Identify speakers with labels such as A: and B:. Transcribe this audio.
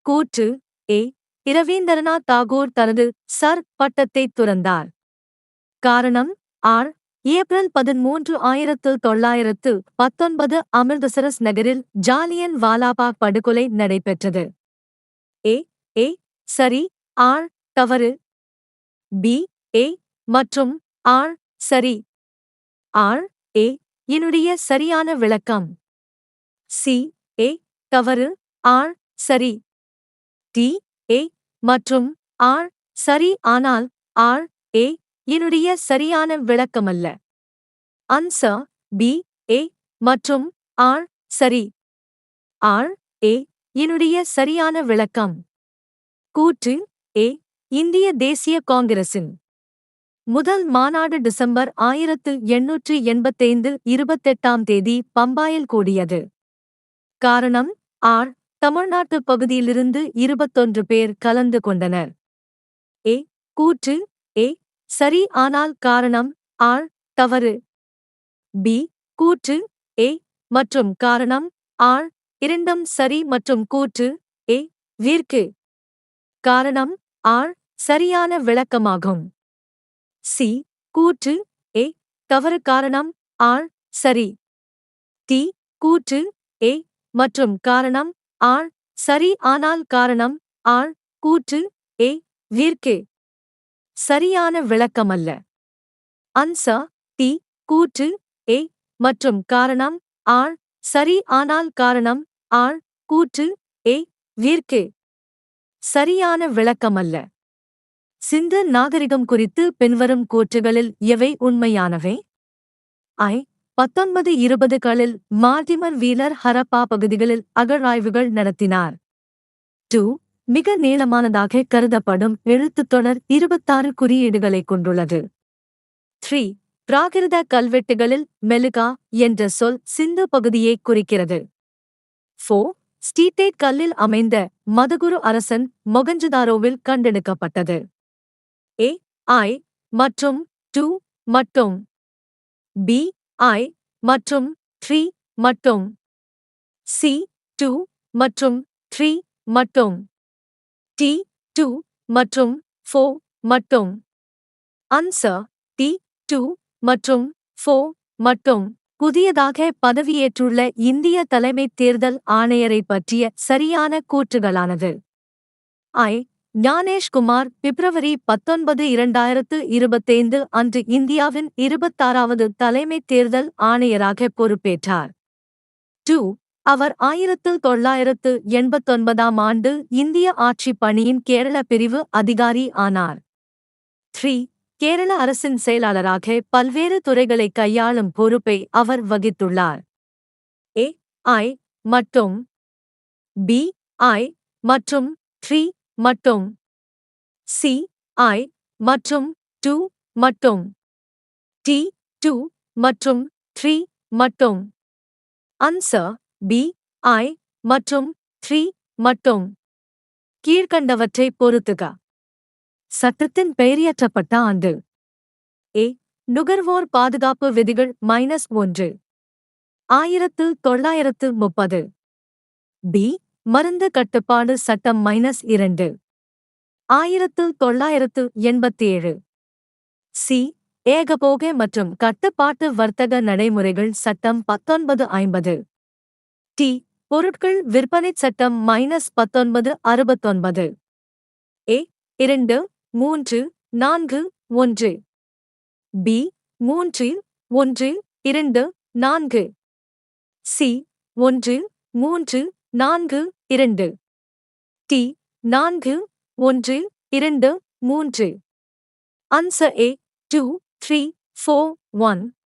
A: கூற்று ஏ. இரவீந்திரநாத் தாகூர் தனது சர் பட்டத்தைத் துறந்தார். காரணம் ஆர். ஏப்ரல் 13, 1919 அமிர்தசரஸ் நகரில் ஜாலியன் வாலாபாக் படுகொலை நடைபெற்றது. ஏ. ஏ சரி, ஆர். தவறு. பி. ஏ மற்றும் ஆர். சரி. ஆர். ஏ என்னுடைய சரியான விளக்கம். சி. ஏ தவறு, ஆர். சரி. டி. ஏ மற்றும் ஆர். சரி, ஆனால் ஆர். ஏ என்னுடைய சரியான விளக்கமல்ல. Answer B. ஏ மற்றும் ஆர். சரி. ஆர். ஏ என்னுடைய சரியான விளக்கம். கூற்று ஏ. இந்திய தேசிய காங்கிரசின் முதல் மாநாடு டிசம்பர் 1885 28ஆம் தேதி பம்பாயில் கூடியது. காரணம் ஆர். தமிழ்நாட்டு பகுதியிலிருந்து 21 பேர் கலந்து கொண்டனர். ஏ. கூற்று ஏ சரி, ஆனால் காரணம் ஆர். தவறு. பி. கூற்று ஏ மற்றும் காரணம் ஆர். இரண்டும் சரி மற்றும் கூற்று ஏ விற்கு காரணம் ஆர். சரியான விளக்கமாகும். சி. கூற்று ஏ தவறு, காரணம் ஆர். சரி. டி. கூற்று ஏ மற்றும் காரணம் ஆர். சரி, ஆனால் காரணம் ஆர். கூற்று ஏ விற்கு சரியான விளக்கமல்ல. Answer D. கூற்று ஏ மற்றும் காரணம் ஆர். சரி, ஆனால் காரணம் ஆர். கூற்று ஏ விற்கு சரியான விளக்கமல்ல. சிந்து நாகரிகம் குறித்து பின்வரும் கூற்றுகளில் எவை உண்மையானவை? ஐ. 1920களில் மார்டிமர் வீலர் ஹரப்பா பகுதிகளில் அகழாய்வுகள் நடத்தினார். 2. மிக நீளமானதாக கருதப்படும் எழுத்துத்தொடர் 26 குறியீடுகளைக் கொண்டுள்ளது. 3. பிராகிருத கல்வெட்டுகளில் மெலுகா என்ற சொல் சிந்து பகுதியை குறிக்கிறது. 4. ஸ்டீட்டேட் கல்லில் அமைந்த மதகுரு அரசன் மொகஞ்சதாரோவில் கண்டெடுக்கப்பட்டது. ஏ. ஐ மற்றும் 2 மட்டும். பி. ஐ மற்றும் 3 மட்டும். சி. 2 மற்றும் 3 மட்டும். டி. 2 மற்றும் 4 மட்டும். Answer D. 2 மற்றும் 4 மட்டும். புதியதாக பதவியேற்றுள்ள இந்திய தலைமைத் தேர்தல் ஆணையரை பற்றிய சரியான கூற்றுகளானது. ஐ. ஞானேஷ்குமார் பிப்ரவரி 19, 2025 அன்று இந்தியாவின் 26வது தலைமைத் தேர்தல் ஆணையராக பொறுப்பேற்றார். 2. அவர் 1989ஆம் ஆண்டு இந்திய ஆட்சிப் பணியின் கேரள பிரிவு அதிகாரி ஆனார். 3. கேரள அரசின் செயலாளராக பல்வேறு துறைகளை கையாளும் பொறுப்பை அவர் வகித்துள்ளார். ஏ. ஐ மட்டும். பி. ஐ மற்றும் 3 மட்டும். சி. ஐ மற்றும் 2 மட்டும். டி. 2 மற்றும் 3 மட்டும். Answer B. ஐ மற்றும் 3 மட்டும். கீழ்க்கண்டவற்றை பொறுத்துக. சட்டத்தின் பெயரியற்றப்பட்ட ஆண்டு. ஏ. நுகர்வோர் பாதுகாப்பு விதிகள் -1 1930. பி. மருந்து கட்டுப்பாடு சட்டம் -2 1987. சி. ஏகபோக மற்றும் கட்டுப்பாட்டு வர்த்தக நடைமுறைகள் சட்டம் 1950. டி. பொருட்கள் விற்பனைச் சட்டம் -1969. A. 2, 3, 4, 1. B. 3, 1, 2, 4. C. 1, 3, 4, 2. D. 4, 1, 2, 3. Answer A 2, 3, 4, 1.